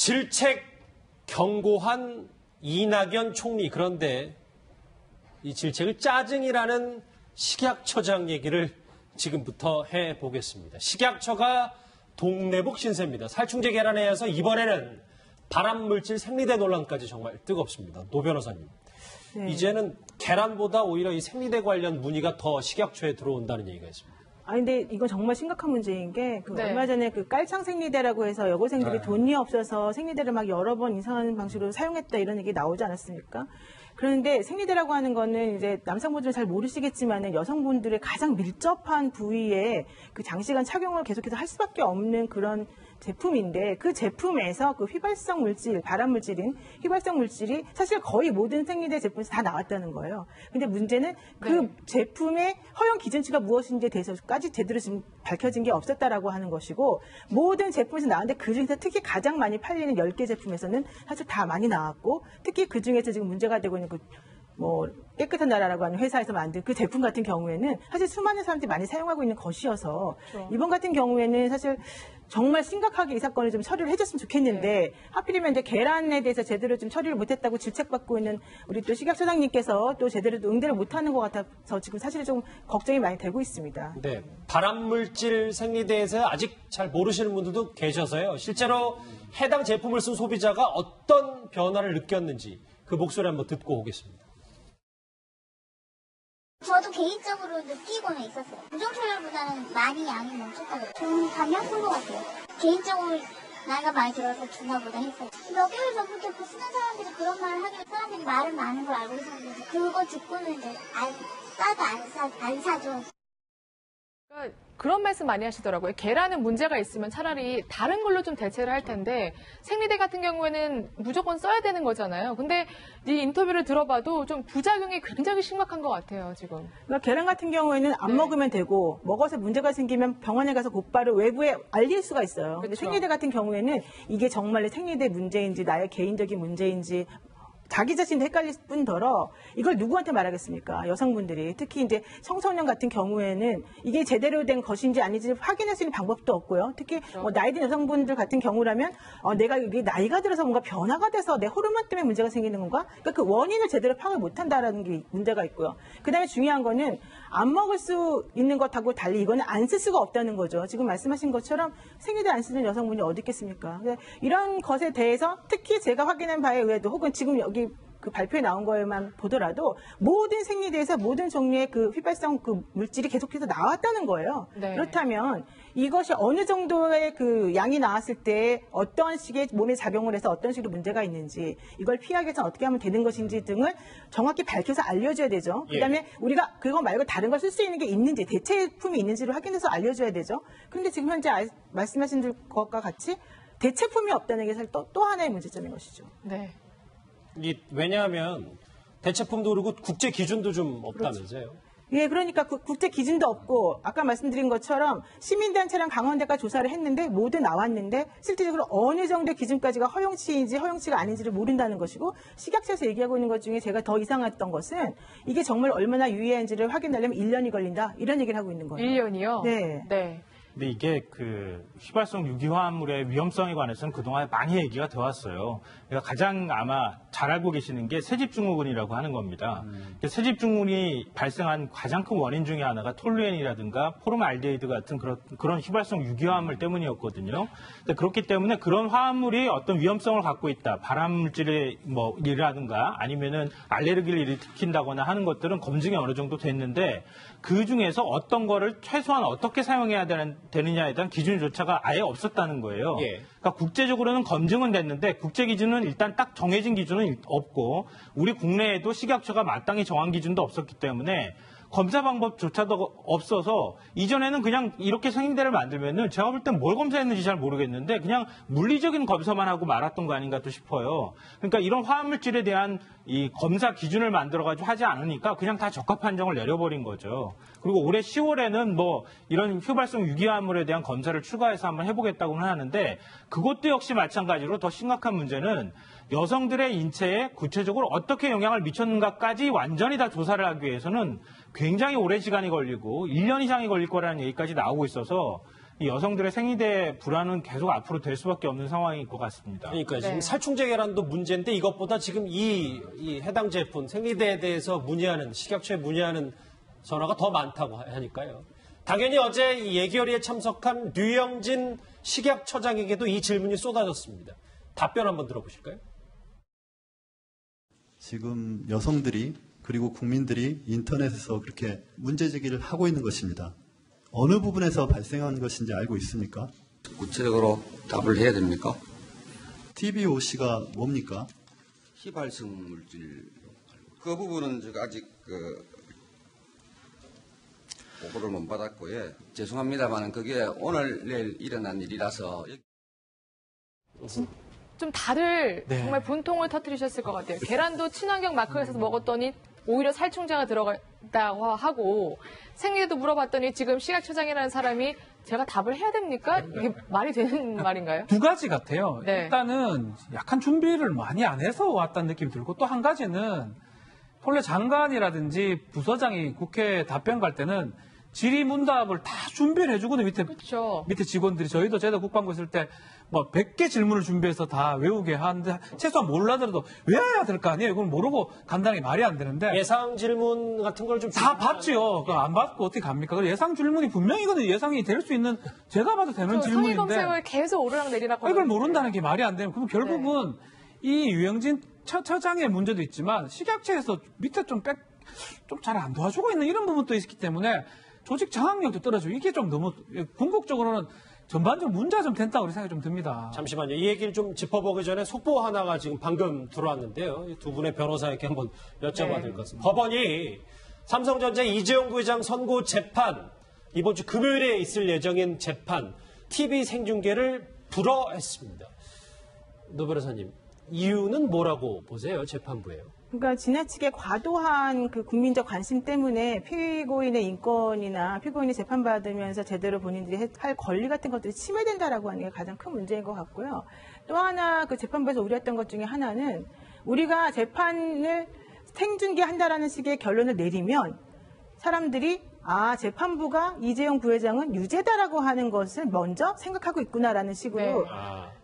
질책 경고한 이낙연 총리. 그런데 이 질책을 짜증이라는 식약처장 얘기를 지금부터 해보겠습니다. 식약처가 동네복 신세입니다. 살충제 계란에 의해서 이번에는 발암물질 생리대 논란까지 정말 뜨겁습니다. 노 변호사님. 네. 이제는 계란보다 오히려 이 생리대 관련 문의가 더 식약처에 들어온다는 얘기가 있습니다. 근데 이건 정말 심각한 문제인 게, 얼마 전에 깔창 생리대라고 해서 여고생들이 돈이 없어서 생리대를 막 여러 번 이상한 방식으로 사용했다 이런 얘기 나오지 않았습니까? 그런데 생리대라고 하는 거는 이제 남성분들은 잘 모르시겠지만은 여성분들의 가장 밀접한 부위에 그 장시간 착용을 계속해서 할 수밖에 없는 그런 제품인데, 그 제품에서 그 휘발성 물질, 발암물질인 휘발성 물질이 사실 거의 모든 생리대 제품에서 다 나왔다는 거예요. 근데 문제는 그 제품의 허용 기준치가 무엇인지에 대해서까지 제대로 지금 밝혀진 게 없었다라고 하는 것이고, 모든 제품에서 나왔는데 그중에서 특히 가장 많이 팔리는 10개 제품에서는 사실 다 많이 나왔고, 특히 그중에서 지금 문제가 되고 있는 깨끗한 나라라고 하는 회사에서 만든 그 제품 같은 경우에는 사실 수많은 사람들이 많이 사용하고 있는 것이어서, 그렇죠. 이번 같은 경우에는 사실 정말 심각하게 이 사건을 좀 처리를 해줬으면 좋겠는데, 하필이면 이제 계란에 대해서 제대로 좀 처리를 못했다고 질책받고 있는 우리 또 식약처장님께서 또 제대로 또 응대를 못하는 것 같아서 지금 사실 좀 걱정이 많이 되고 있습니다. 네, 발암물질 생리대에서 아직 잘 모르시는 분들도 계셔서요. 실제로 해당 제품을 쓴 소비자가 어떤 변화를 느꼈는지 그 목소리 한번 듣고 오겠습니다. 저도 개인적으로 느끼고는 있었어요. 부정초열보다는 많이 양이 멈췄다고. 좋은 방향 쓴 것 같아요. 개인적으로 나이가 많이 들어서 주나보다 했어요. 몇 개월 전부터 그 쓰는 사람들이 그런 말을 하길래 사람들이 말은 많은 걸 알고 있었는데, 그거 듣고는 이제 싸도 안 사죠. 그러니까 그런 말씀 많이 하시더라고요. 계란은 문제가 있으면 차라리 다른 걸로 좀 대체를 할 텐데, 생리대 같은 경우에는 무조건 써야 되는 거잖아요. 근데 이 인터뷰를 들어봐도 좀 부작용이 굉장히 심각한 것 같아요, 지금. 그러니까 계란 같은 경우에는 안 먹으면 되고, 먹어서 문제가 생기면 병원에 가서 곧바로 외부에 알릴 수가 있어요. 근데 생리대 같은 경우에는 이게 정말 생리대 문제인지 나의 개인적인 문제인지 자기 자신도 헷갈릴 뿐더러 이걸 누구한테 말하겠습니까? 여성분들이. 특히 이제 청소년 같은 경우에는 이게 제대로 된 것인지 아닌지 확인할 수 있는 방법도 없고요. 특히 나이 든 여성분들 같은 경우라면 내가 이게 나이가 들어서 뭔가 변화가 돼서 내 호르몬 때문에 문제가 생기는 건가? 그러니까 그 원인을 제대로 파악을 못한다라는 게 문제가 있고요. 그다음에 중요한 거는 안 먹을 수 있는 것하고 달리 이거는 안 쓸 수가 없다는 거죠. 지금 말씀하신 것처럼 생리대 안 쓰는 여성분이 어디 있겠습니까? 이런 것에 대해서 특히 제가 확인한 바에 의해도, 혹은 지금 여기 그 발표에 나온 거에만 보더라도 모든 생리대에서 모든 종류의 그 휘발성 그 물질이 계속해서 나왔다는 거예요. 네. 그렇다면 이것이 어느 정도의 그 양이 나왔을 때 어떤 식의 몸에 작용을 해서 어떤 식으로 문제가 있는지, 이걸 피하기 위해서 어떻게 하면 되는 것인지 등을 정확히 밝혀서 알려줘야 되죠. 그다음에 우리가 그거 말고 다른 걸 쓸 수 있는 게 있는지, 대체품이 있는지를 확인해서 알려줘야 되죠. 그런데 지금 현재 말씀하신 것과 같이 대체품이 없다는 게 사실 또 하나의 문제점인 것이죠. 네. 왜냐하면 대체품도 그렇고 국제 기준도 좀 없다면서요. 그렇죠. 예, 그러니까 국제 기준도 없고, 아까 말씀드린 것처럼 시민단체랑 강원대가 조사를 했는데 모두 나왔는데 실질적으로 어느 정도의 기준까지가 허용치인지 허용치가 아닌지를 모른다는 것이고, 식약처에서 얘기하고 있는 것 중에 제가 더 이상했던 것은 이게 정말 얼마나 유해한지를 확인하려면 1년이 걸린다, 이런 얘기를 하고 있는 거예요. 1년이요? 네. 네. 근데 이게 그 휘발성 유기화합물의 위험성에 관해서는 그동안 많이 얘기가 되어 왔어요. 그러니까 가장 아마 잘 알고 계시는 게 세집증후군이라고 하는 겁니다. 세집증후군이 발생한 가장 큰 원인 중에 하나가 톨루엔이라든가 포름알데히드 같은 그런 휘발성 유기화합물 때문이었거든요. 그렇기 때문에 그런 화합물이 어떤 위험성을 갖고 있다, 발암물질의 이라든가 아니면은 알레르기를 일으킨다거나 하는 것들은 검증이 어느 정도 됐는데, 그 중에서 어떤 거를 최소한 어떻게 사용해야 되느냐에 대한 기준조차가 아예 없었다는 거예요. 예. 그러니까 국제적으로는 검증은 됐는데 국제 기준은 일단 딱 정해진 기준은 없고, 우리 국내에도 식약처가 마땅히 정한 기준도 없었기 때문에 검사 방법조차도 없어서, 이전에는 그냥 이렇게 생리대를 만들면은 제가 볼 땐 뭘 검사했는지 잘 모르겠는데 그냥 물리적인 검사만 하고 말았던 거 아닌가 또 싶어요. 그러니까 이런 화합물질에 대한 이 검사 기준을 만들어가지고 하지 않으니까 그냥 다 적합 판정을 내려버린 거죠. 그리고 올해 10월에는 이런 휘발성 유기화합물에 대한 검사를 추가해서 한번 해보겠다고는 하는데, 그것도 역시 마찬가지로 더 심각한 문제는 여성들의 인체에 구체적으로 어떻게 영향을 미쳤는가까지 완전히 다 조사를 하기 위해서는 굉장히 오랜 시간이 걸리고 1년 이상이 걸릴 거라는 얘기까지 나오고 있어서, 이 여성들의 생리대 불안은 계속 앞으로 될 수밖에 없는 상황일 것 같습니다. 그러니까 지금 네. 살충제 계란도 문제인데 이것보다 지금 이 해당 제품 생리대에 대해서 문의하는 식약처에 문의하는 전화가 더 많다고 하니까요. 당연히 어제 이 예결위에 참석한 류영진 식약처장에게도 이 질문이 쏟아졌습니다. 답변 한번 들어보실까요? 지금 여성들이 그리고 국민들이 인터넷에서 그렇게 문제 제기를 하고 있는 것입니다. 어느 부분에서 발생한 것인지 알고 있습니까? 구체적으로 답을 해야 됩니까? TBOC가 뭡니까? 휘발성 물질 그 부분은 제가 아직 보고를 못 받았고요. 죄송합니다만 그게 오늘 내일 일어난 일이라서 좀 다들 네. 정말 분통을 터뜨리셨을 것 같아요. 계란도 친환경 마크가 있어서 먹었더니 오히려 살충제가 들어갔다고 하고 생리대도 물어봤더니 지금 식약처장이라는 사람이 제가 답을 해야 됩니까? 이게 말이 되는 말인가요? 두 가지 같아요. 네. 일단은 약간 준비를 많이 안 해서 왔다는 느낌이 들고 또 한 가지는 본래 장관이라든지 부서장이 국회에 답변 갈 때는 질의문답을 다 준비를 해주거든요. 그렇죠. 밑에 직원들이 저희도 제도 국방부 있을 때 뭐 100개 질문을 준비해서 다 외우게 하는데 최소한 몰라더라도 외워야 될 거 아니에요. 그건 모르고 간단하게 말이 안 되는데 예상 질문 같은 걸 좀 다 봤지요. 그거 안 받고 어떻게 갑니까? 그 예상 질문이 분명히 이거는 예상이 될 수 있는 제가 봐도 되는 성의 질문인데 검색을 계속 오르락내리락 이걸 모른다는 게 말이 안 되면 그럼 결국은 이 유영진 처장의 문제도 있지만 식약처에서 밑에 좀 잘 안 도와주고 있는 이런 부분도 있기 때문에 조직 장악력도 떨어지고 이게 좀 너무 궁극적으로는 전반적으로 문제가 좀 된다고 생각이 좀 듭니다. 잠시만요. 이 얘기를 좀 짚어보기 전에 속보 하나가 지금 방금 들어왔는데요. 이두 분의 변호사에게 한번 여쭤봐야 될 것 같습니다. 법원이 삼성전자 이재용 부회장 선고 재판, 이번 주 금요일에 있을 예정인 재판, TV 생중계를 불허했습니다. 노 변호사님, 이유는 뭐라고 보세요? 재판부예요. 그러니까 지나치게 과도한 그 국민적 관심 때문에 피고인의 인권이나 피고인이 재판받으면서 제대로 본인들이 할 권리 같은 것들이 침해된다라고 하는 게 가장 큰 문제인 것 같고요. 또 하나 그 재판부에서 우려했던 것 중에 하나는 우리가 재판을 생중계한다라는 식의 결론을 내리면 사람들이 재판부가 이재용 부회장은 유죄다라고 하는 것을 먼저 생각하고 있구나라는 식으로 네.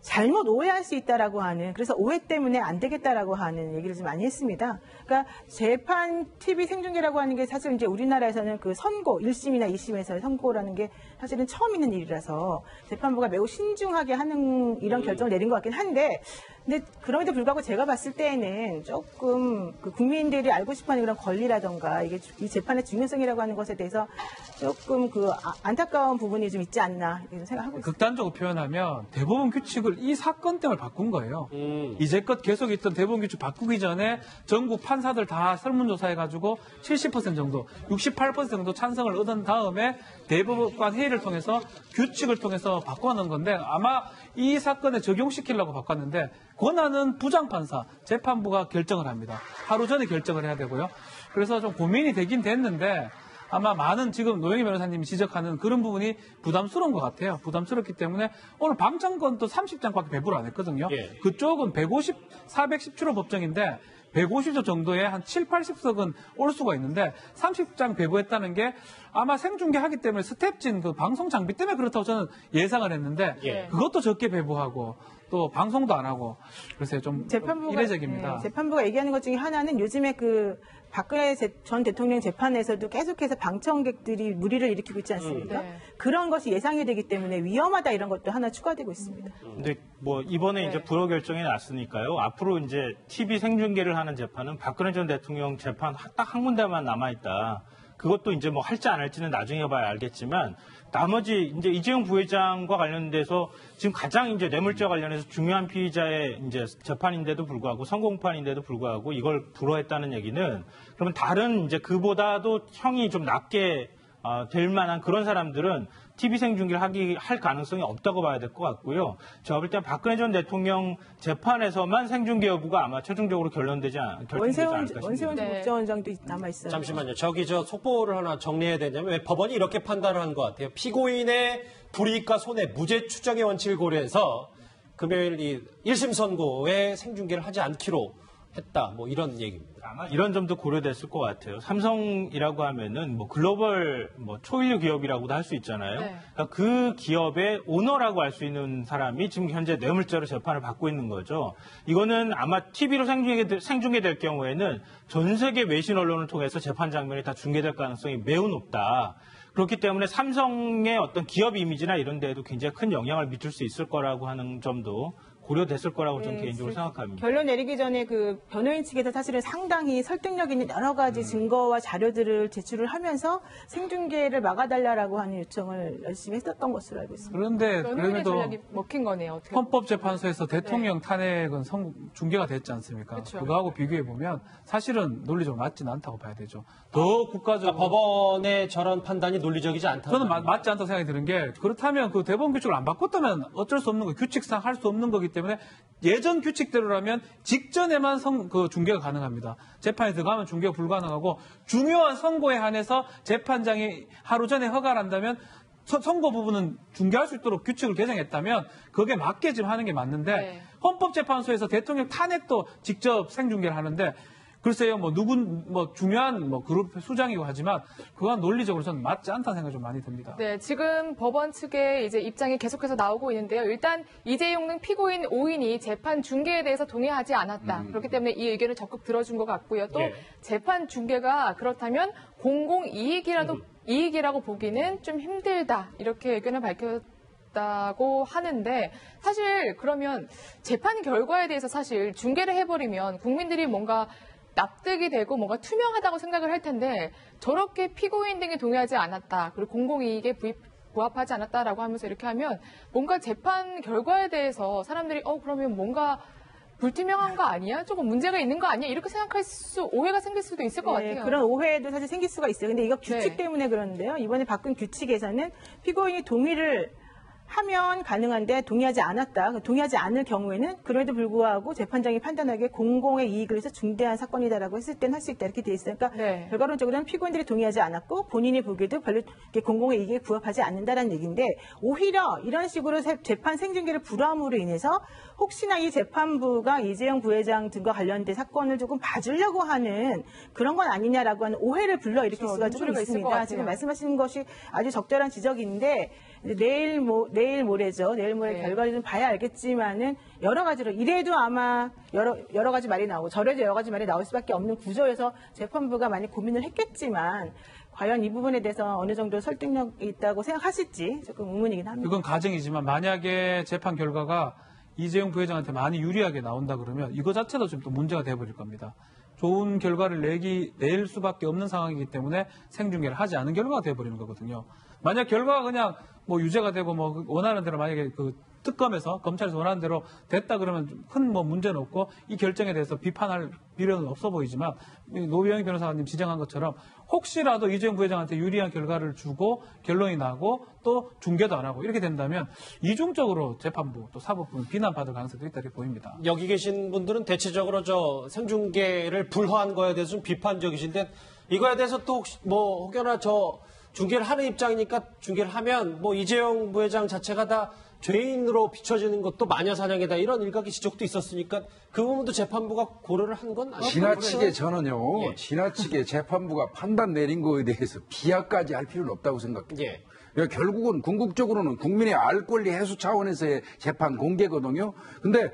잘못 오해할 수 있다라고 하는, 그래서 오해 때문에 안 되겠다라고 하는 얘기를 좀 많이 했습니다. 그러니까 재판 TV 생중계라고 하는 게 사실 이제 우리나라에서는 그 선고 1심이나 2심에서의 선고라는 게 사실은 처음 있는 일이라서 재판부가 매우 신중하게 하는 이런 결정을 내린 것 같긴 한데, 근데 그럼에도 불구하고 제가 봤을 때에는 조금 그 국민들이 알고 싶어하는 그런 권리라던가 이게 이 재판의 중요성이라고 하는 것에 대해서 조금 그 안타까운 부분이 좀 있지 않나 이런 생각하고 있습니다. 극단적으로 표현하면 대법원 규칙을 이 사건 때문에 바꾼 거예요. 이제껏 계속 있던 대법원 규칙 바꾸기 전에 전국 판사들 다 설문조사해가지고 70% 정도, 68% 정도 찬성을 얻은 다음에 대법관 회의를 통해서 규칙을 통해서 바꿔놓은 건데 아마 이 사건에 적용시키려고 바꿨는데 권한은 부장판사, 재판부가 결정을 합니다. 하루 전에 결정을 해야 되고요. 그래서 좀 고민이 되긴 됐는데 아마 많은 지금 노영희 변호사님이 지적하는 그런 부분이 부담스러운 것 같아요. 부담스럽기 때문에 오늘 방청권도 30장밖에 배부를 안 했거든요. 예. 그쪽은 417호 법정인데 150조 정도의 한 7, 80석은 올 수가 있는데 30장 배부했다는 게 아마 생중계하기 때문에 스텝진 그 방송 장비 때문에 그렇다고 저는 예상을 했는데 예. 그것도 적게 배부하고 또 방송도 안 하고 그래서 좀 이례적입니다. 네, 재판부가 얘기하는 것 중에 하나는 요즘에 그 박근혜 전 대통령 재판에서도 계속해서 방청객들이 무리를 일으키고 있지 않습니까? 네. 그런 것이 예상이 되기 때문에 위험하다 이런 것도 하나 추가되고 있습니다. 근데 뭐 이번에 네. 이제 불허 결정이 났으니까요. 앞으로 이제 TV 생중계를 하는 재판은 박근혜 전 대통령 재판 딱 한 군데만 남아 있다. 그것도 이제 뭐 할지 안 할지는 나중에 봐야 알겠지만 나머지 이제 이재용 부회장과 관련돼서 지금 가장 이제 뇌물죄와 관련해서 중요한 피의자의 이제 재판인데도 불구하고 선고공판인데도 불구하고 이걸 불허했다는 얘기는 그러면 다른 이제 그보다도 형이 좀 낮게 될 만한 그런 사람들은 TV 생중계를 할 가능성이 없다고 봐야 될 것 같고요. 제가 볼 때 박근혜 전 대통령 재판에서만 생중계 여부가 아마 최종적으로 결정되지 않을까 싶습니다. 원세훈 네. 국정원장도 남아 있어요. 잠시만요. 저 속보를 하나 정리해야 되냐면 왜 법원이 이렇게 판단을 한 것 같아요. 피고인의 불이익과 손해, 무죄 추정의 원칙을 고려해서 금요일 이 1심 선고에 생중계를 하지 않기로 했다. 뭐 이런 얘기입니다. 아마 이런 점도 고려됐을 것 같아요. 삼성이라고 하면은 뭐 글로벌 뭐 초일류 기업이라고도 할 수 있잖아요. 네. 그러니까 그 기업의 오너라고 할 수 있는 사람이 지금 현재 뇌물죄로 재판을 받고 있는 거죠. 이거는 아마 TV로 생중계될 경우에는 전 세계 외신 언론을 통해서 재판 장면이 다 중계될 가능성이 매우 높다. 그렇기 때문에 삼성의 어떤 기업 이미지나 이런 데에도 굉장히 큰 영향을 미칠 수 있을 거라고 하는 점도 고려됐을 거라고 저는 개인적으로 생각합니다. 결론 내리기 전에 그 변호인 측에서 사실은 상당히 설득력 있는 여러 가지 증거와 자료들을 제출을 하면서 생중계를 막아달라고 하는 요청을 열심히 했었던 것으로 알고 있습니다. 그런데 변호인의 그래도 전략이 먹힌 거네요. 어떻게 헌법재판소에서 대통령 탄핵은 중계가 됐지 않습니까? 그렇죠. 그거하고 비교해 보면 사실은 논리적으로 맞지는 않다고 봐야 되죠. 더 국가적으로 법원의 저런 판단이 논리적이지 않다. 저는 맞지 않다고 생각이 드는 게 그렇다면 그 대법원 규칙을 안 바꿨다면 어쩔 수 없는 거 규칙상 할 수 없는 거기 때문에 예전 규칙대로라면 직전에만 중계가 가능합니다. 재판에 들어가면 중계가 불가능하고 중요한 선고에 한해서 재판장이 하루 전에 허가를 한다면 선고 부분은 중계할 수 있도록 규칙을 개정했다면 그게 맞게 지금 하는 게 맞는데 네. 헌법재판소에서 대통령 탄핵도 직접 생중계를 하는데 글쎄요, 중요한 그룹 수장이고 하지만 그건 논리적으로 저는 맞지 않다는 생각이 좀 많이 듭니다. 네, 지금 법원 측의 이제 입장이 계속해서 나오고 있는데요. 일단 이재용 등 피고인 5인이 재판 중계에 대해서 동의하지 않았다. 그렇기 때문에 이 의견을 적극 들어준 것 같고요. 또 예. 재판 중계가 그렇다면 공공이익이라고 보기는 좀 힘들다. 이렇게 의견을 밝혔다고 하는데 사실 그러면 재판 결과에 대해서 사실 중계를 해버리면 국민들이 뭔가 납득이 되고 뭔가 투명하다고 생각을 할 텐데 저렇게 피고인 등이 동의하지 않았다. 그리고 공공이익에 부합하지 않았다라고 하면서 이렇게 하면 뭔가 재판 결과에 대해서 사람들이 그러면 뭔가 불투명한 거 아니야? 조금 문제가 있는 거 아니야? 이렇게 생각할 오해가 생길 수도 있을 것 같아요. 그런 오해도 사실 생길 수가 있어요. 근데 이거 규칙 네. 때문에 그러는데요. 이번에 바꾼 규칙에서는 피고인이 동의를 하면 가능한데 동의하지 않았다. 동의하지 않을 경우에는 그럼에도 불구하고 재판장이 판단하기에 공공의 이익을 위해서 중대한 사건이다라고 했을 때는 할 수 있다. 이렇게 돼 있어요. 그러니까 네. 결과론적으로는 피고인들이 동의하지 않았고 본인이 보기에도 별로 이렇게 공공의 이익에 부합하지 않는다라는 얘기인데 오히려 이런 식으로 재판 생중계를 불허함으로 인해서 혹시나 이 재판부가 이재용 부회장 등과 관련된 사건을 조금 봐주려고 하는 그런 건 아니냐라고 하는 오해를 불러일으킬 그렇죠. 수가 조금 눈초리가 있을 것 있습니다. 지금 같아요. 말씀하시는 것이 아주 적절한 지적인데 내일 모레죠. 내일 모레 네. 결과를 좀 봐야 알겠지만은 여러 가지로 이래도 아마 여러 가지 말이 나오고 저래도 여러 가지 말이 나올 수밖에 없는 구조에서 재판부가 많이 고민을 했겠지만 과연 이 부분에 대해서 어느 정도 설득력이 있다고 생각하실지 조금 의문이긴 합니다. 이건 가정이지만 만약에 재판 결과가 이재용 부회장한테 많이 유리하게 나온다 그러면 이거 자체도 좀 또 문제가 돼버릴 겁니다. 좋은 결과를 낼 수밖에 없는 상황이기 때문에 생중계를 하지 않은 결과가 돼버리는 거거든요. 만약 결과가 그냥 유죄가 되고 원하는 대로 만약에 특검에서 검찰에서 원하는 대로 됐다 그러면 큰 문제는 없고 이 결정에 대해서 비판할 필요는 없어 보이지만 노병희 변호사님 지적한 것처럼 혹시라도 이재용 부회장한테 유리한 결과를 주고 결론이 나고 또 중계도 안 하고 이렇게 된다면 이중적으로 재판부 또 사법부는 비난받을 가능성도 있다 이렇게 보입니다. 여기 계신 분들은 대체적으로 생중계를 불허한 거에 대해서 좀 비판적이신데 이거에 대해서 또 혹여나 중계를 하는 입장이니까 중계를 하면 이재용 부회장 자체가 다 죄인으로 비춰지는 것도 마녀사냥이다 이런 일각의 지적도 있었으니까 그 부분도 재판부가 고려를 한 건 아니죠. 지나치게 저는요. 예. 지나치게 재판부가 판단 내린 거에 대해서 비하까지 할 필요는 없다고 생각해요. 예. 결국은 궁극적으로는 국민의 알 권리 해소 차원에서의 재판 공개거든요. 근데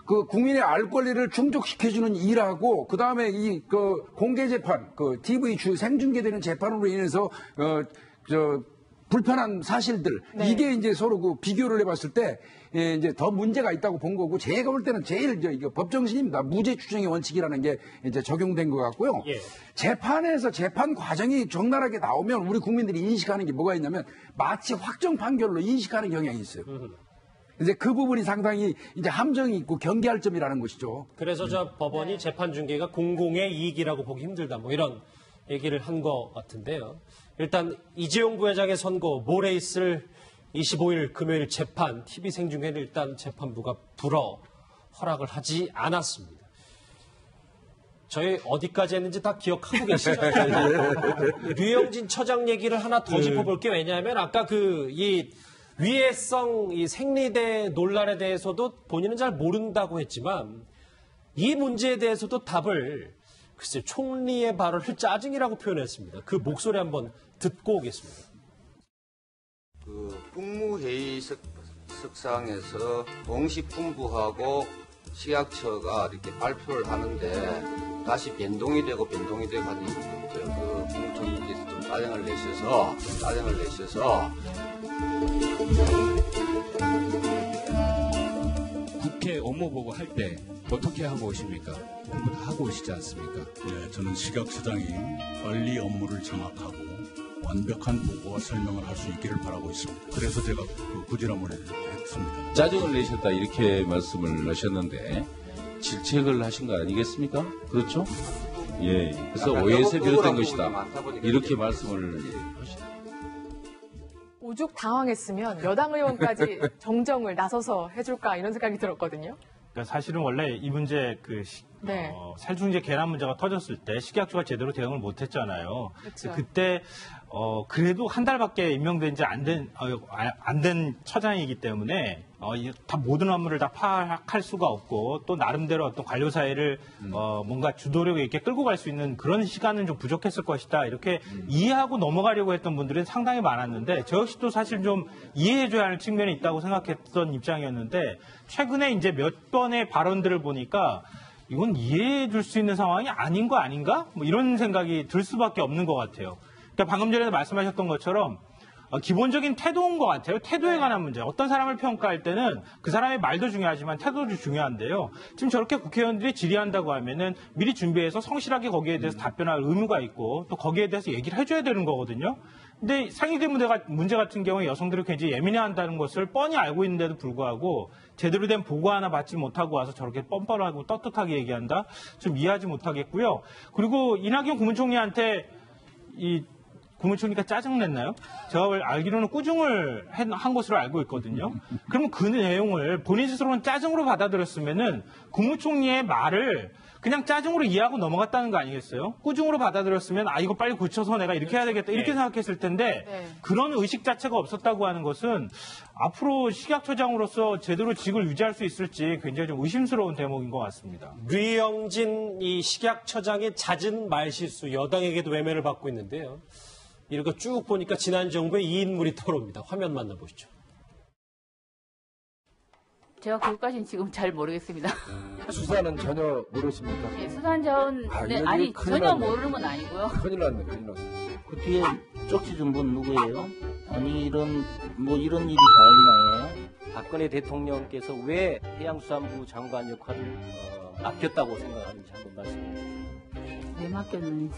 그 국민의 알 권리를 충족시켜주는 일하고 그 다음에 공개 재판, TV 생중계되는 재판으로 인해서 불편한 사실들 이게 이제 서로 비교를 해봤을 때 이제 더 문제가 있다고 본 거고 제가 볼 때는 제일 법정신입니다. 무죄 추정의 원칙이라는 게 이제 적용된 것 같고요. 예. 재판에서 재판 과정이 적나라하게 나오면 우리 국민들이 인식하는 게 뭐가 있냐면 마치 확정 판결로 인식하는 경향이 있어요. 이제 그 부분이 상당히 이제 함정이 있고 경계할 점이라는 것이죠. 그래서 법원이 재판 중계가 공공의 이익이라고 보기 힘들다 이런 얘기를 한 것 같은데요. 일단 이재용 부회장의 선고 모레 있을 25일 금요일 재판 TV 생중계는 일단 재판부가 허락을 하지 않았습니다. 저희 어디까지 했는지 다 기억하고 계시죠? 류영진 처장 얘기를 하나 더 짚어볼게요. 왜냐하면 아까 이 위해성 이 생리대 논란에 대해서도 본인은 잘 모른다고 했지만 이 문제에 대해서도 답을 글쎄 총리의 발언을 짜증이라고 표현했습니다. 그 목소리 한번 듣고 오겠습니다. 그 국무회의 석상에서 공식분부하고 식약처가 이렇게 발표를 하는데 다시 변동이 되고 하니 그 국무총리께서 좀 짜증을 내셔서 국회 업무보고 할 때 어떻게 하고 오십니까? 공부 다 하고 오시지 않습니까? 네, 저는 식약처장이 빨리 업무를 장악하고 완벽한 보고와 설명을 할 수 있기를 바라고 있습니다. 그래서 제가 부지런을 했습니다. 짜증을 내셨다 이렇게 말씀을 하셨는데 질책을 하신 거 아니겠습니까? 그렇죠? 예. 그래서 오해에서 비롯된 것이다. 이렇게 말씀을 하시다. 오죽 당황했으면 여당 의원까지 정정을 나서서 해줄까 이런 생각이 들었거든요. 그러니까 사실은 원래 이 문제 네. 살충제 계란 문제가 터졌을 때 식약처가 제대로 대응을 못했잖아요. 그렇죠. 그때 그래도 한 달밖에 임명된 지 안 된 처장이기 때문에 다 모든 업무를 다 파악할 수가 없고 또 나름대로 어떤 관료 사회를 뭔가 주도력 있게 끌고 갈 수 있는 그런 시간은 좀 부족했을 것이다. 이렇게 이해하고 넘어가려고 했던 분들은 상당히 많았는데 저 역시도 사실 좀 이해해줘야 할 측면이 있다고 생각했던 입장이었는데 최근에 이제 몇 번의 발언들을 보니까 이건 이해해 줄 수 있는 상황이 아닌 거 아닌가? 뭐 이런 생각이 들 수밖에 없는 것 같아요. 그러니까 방금 전에 말씀하셨던 것처럼 기본적인 태도인 것 같아요. 태도에 관한 문제. 어떤 사람을 평가할 때는 그 사람의 말도 중요하지만 태도도 중요한데요. 지금 저렇게 국회의원들이 질의한다고 하면은 미리 준비해서 성실하게 거기에 대해서 답변할 의무가 있고 또 거기에 대해서 얘기를 해줘야 되는 거거든요. 근데 상임위 문제 같은 경우에 여성들이 굉장히 예민해한다는 것을 뻔히 알고 있는데도 불구하고 제대로 된 보고 하나 받지 못하고 와서 저렇게 뻔뻔하고 떳떳하게 얘기한다? 좀 이해하지 못하겠고요. 그리고 이낙연 국무총리한테 국무총리가 짜증냈나요? 제가 알기로는 꾸중을 한 것으로 알고 있거든요. 그러면 그 내용을 본인 스스로는 짜증으로 받아들였으면은 국무총리의 말을 그냥 짜증으로 이해하고 넘어갔다는 거 아니겠어요? 꾸중으로 받아들였으면 이거 빨리 고쳐서 내가 이렇게 해야 되겠다 이렇게 생각했을 텐데 그런 의식 자체가 없었다고 하는 것은 앞으로 식약처장으로서 제대로 직을 유지할 수 있을지 굉장히 좀 의심스러운 대목인 것 같습니다. 류영진 이 식약처장의 잦은 말실수 여당에게도 외면을 받고 있는데요. 이런 거 쭉 보니까 지난 정부의 이 인물이 떠오릅니다. 화면 만나보시죠. 제가 그것까지는 지금 잘 모르겠습니다. 수사는 전혀 모르십니까? 네, 수사는 전혀 모르는 건 아니고요. 큰일 났네, 큰일 났어. 그 뒤에 쪽지 준 분 누구예요? 아니 이런 일이 다 있나요? 박근혜 대통령께서 왜 해양수산부 장관 역할을 맡겼다고 생각하는지 한번 말씀해 주세요. 왜 맡겼는지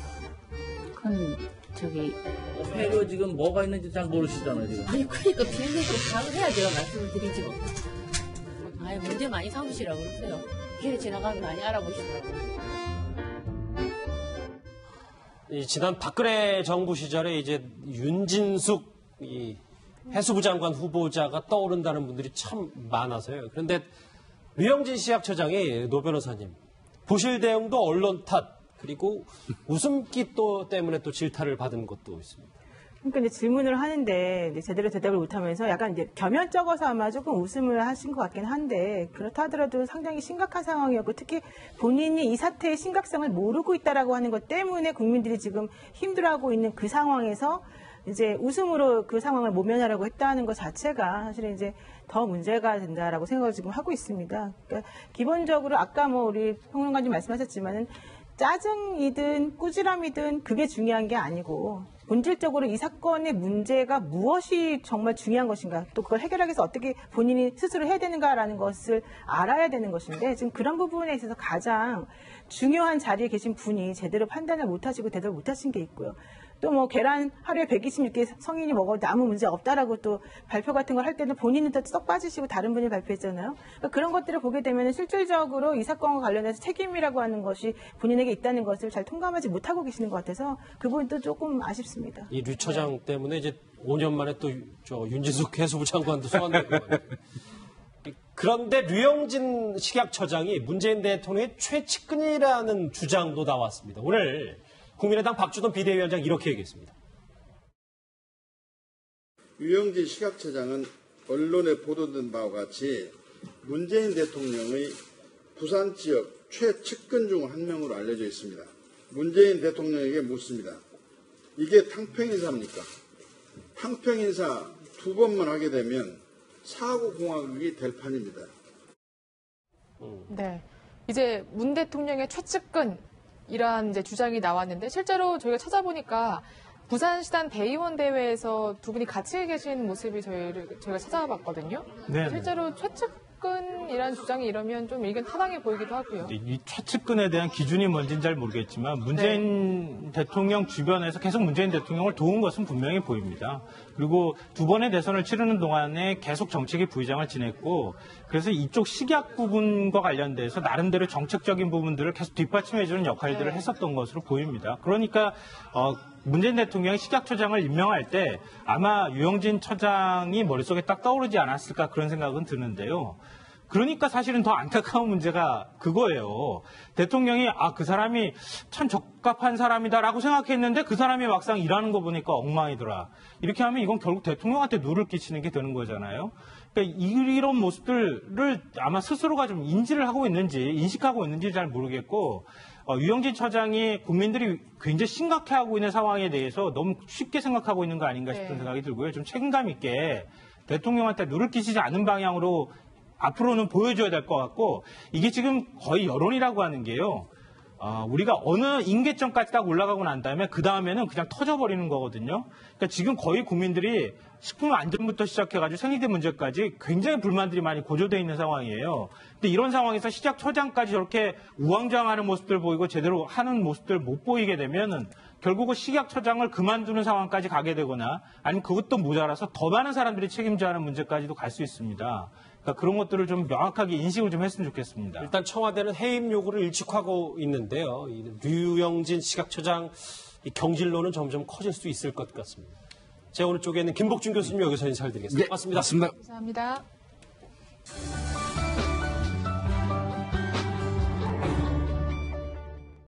회로 지금 뭐가 있는지 잘 모르시잖아요 지금. 아니 그러니까 비행기도 파악을 해야 제가 말씀을 드리지 뭐. 문제 많이 삼으시라고 그러세요. 길에 지나가면 많이 알아보시더라고요. 지난 박근혜 정부 시절에 이제 윤진숙 해수부 장관 후보자가 떠오른다는 분들이 참 많아서요. 그런데 류영진 식약처장이 노 변호사님 부실 대응도 언론 탓 그리고 웃음기 때문에 또 질타를 받은 것도 있습니다. 그러니까 이제 질문을 하는데 이제 제대로 대답을 못하면서 약간 이제 겸연쩍어서 아마 조금 웃음을 하신 것 같긴 한데 그렇다 하더라도 상당히 심각한 상황이었고 특히 본인이 이 사태의 심각성을 모르고 있다라고 하는 것 때문에 국민들이 지금 힘들어하고 있는 그 상황에서 이제 웃음으로 그 상황을 모면하려고 했다는 것 자체가 사실은 이제 더 문제가 된다라고 생각을 지금 하고 있습니다. 그러니까 기본적으로 아까 우리 평론가님 말씀하셨지만은 짜증이든 꾸지람이든 그게 중요한 게 아니고 본질적으로 이 사건의 문제가 무엇이 정말 중요한 것인가 또 그걸 해결하기 위해서 어떻게 본인이 스스로 해야 되는가라는 것을 알아야 되는 것인데 지금 그런 부분에 있어서 가장 중요한 자리에 계신 분이 제대로 판단을 못하시고 대답을 못하신 게 있고요. 또 계란 하루에 126개 성인이 먹어도 아무 문제 없다라고 또 발표 같은 걸 할 때는 본인은 또 쏙 빠지시고 다른 분이 발표했잖아요. 그러니까 그런 것들을 보게 되면 실질적으로 이 사건과 관련해서 책임이라고 하는 것이 본인에게 있다는 것을 잘 통감하지 못하고 계시는 것 같아서 그 부분도 조금 아쉽습니다. 이 류 처장 때문에 이제 5년 만에 또 윤진숙 해수부 장관도 소환되고 그런데 류영진 식약처장이 문재인 대통령의 최측근이라는 주장도 나왔습니다. 오늘 국민의당 박주돈 비대위원장 이렇게 얘기했습니다. 류영진 식약처장은 언론에 보도된 바와 같이 문재인 대통령의 부산 지역 최측근 중 한 명으로 알려져 있습니다. 문재인 대통령에게 묻습니다. 이게 탕평인사입니까? 탕평인사 2번만 하게 되면 사고공화국이 될 판입니다. 네. 이제 문 대통령의 최측근이란 이제 주장이 나왔는데 실제로 저희가 찾아보니까 부산시단 대의원 대회에서 두 분이 같이 계신 모습이 저희가 찾아봤거든요. 네. 실제로 최측근이라는 주장이 이러면 좀 의견 타당해 보이기도 하고요. 이 최측근에 대한 기준이 뭔지는 잘 모르겠지만 문재인 대통령 주변에서 계속 문재인 대통령을 도운 것은 분명히 보입니다. 그리고 두 번의 대선을 치르는 동안에 계속 정책위 부의장을 지냈고 그래서 이쪽 식약 부분과 관련돼서 나름대로 정책적인 부분들을 계속 뒷받침해주는 역할들을 했었던 것으로 보입니다. 그러니까 문재인 대통령이 식약처장을 임명할 때 아마 유영진 처장이 머릿속에 딱 떠오르지 않았을까 그런 생각은 드는데요. 그러니까 사실은 더 안타까운 문제가 그거예요. 대통령이 그 사람이 참 적합한 사람이다라고 생각했는데 그 사람이 막상 일하는 거 보니까 엉망이더라. 이렇게 하면 이건 결국 대통령한테 누를 끼치는 게 되는 거잖아요. 그러니까 이런 모습들을 아마 스스로가 좀 인지를 하고 있는지 인식하고 있는지 잘 모르겠고 유영진 처장이 국민들이 굉장히 심각해하고 있는 상황에 대해서 너무 쉽게 생각하고 있는 거 아닌가 싶은 생각이 들고요. 좀 책임감 있게 대통령한테 누를 끼치지 않는 방향으로 앞으로는 보여줘야 될 것 같고 이게 지금 거의 여론이라고 하는 게요. 우리가 어느 임계점까지 딱 올라가고 난 다음에 그 다음에는 그냥 터져버리는 거거든요. 그러니까 지금 거의 국민들이 식품 안전부터 시작해가지고 생리대 문제까지 굉장히 불만들이 많이 고조되어 있는 상황이에요. 근데 이런 상황에서 식약처장까지 저렇게 우왕좌왕하는 모습들 보이고 제대로 하는 모습들 못 보이게 되면은 결국은 식약처장을 그만두는 상황까지 가게 되거나 아니면 그것도 모자라서 더 많은 사람들이 책임져야 하는 문제까지도 갈 수 있습니다. 그러니까 그런 것들을 좀 명확하게 인식을 좀 했으면 좋겠습니다. 일단 청와대는 해임 요구를 일축하고 있는데요. 류영진 식약처장 경질론은 점점 커질 수 있을 것 같습니다. 제 오른쪽에 있는 김복준 교수님 여기서 인사를 드리겠습니다. 네, 고맙습니다. 맞습니다. 감사합니다.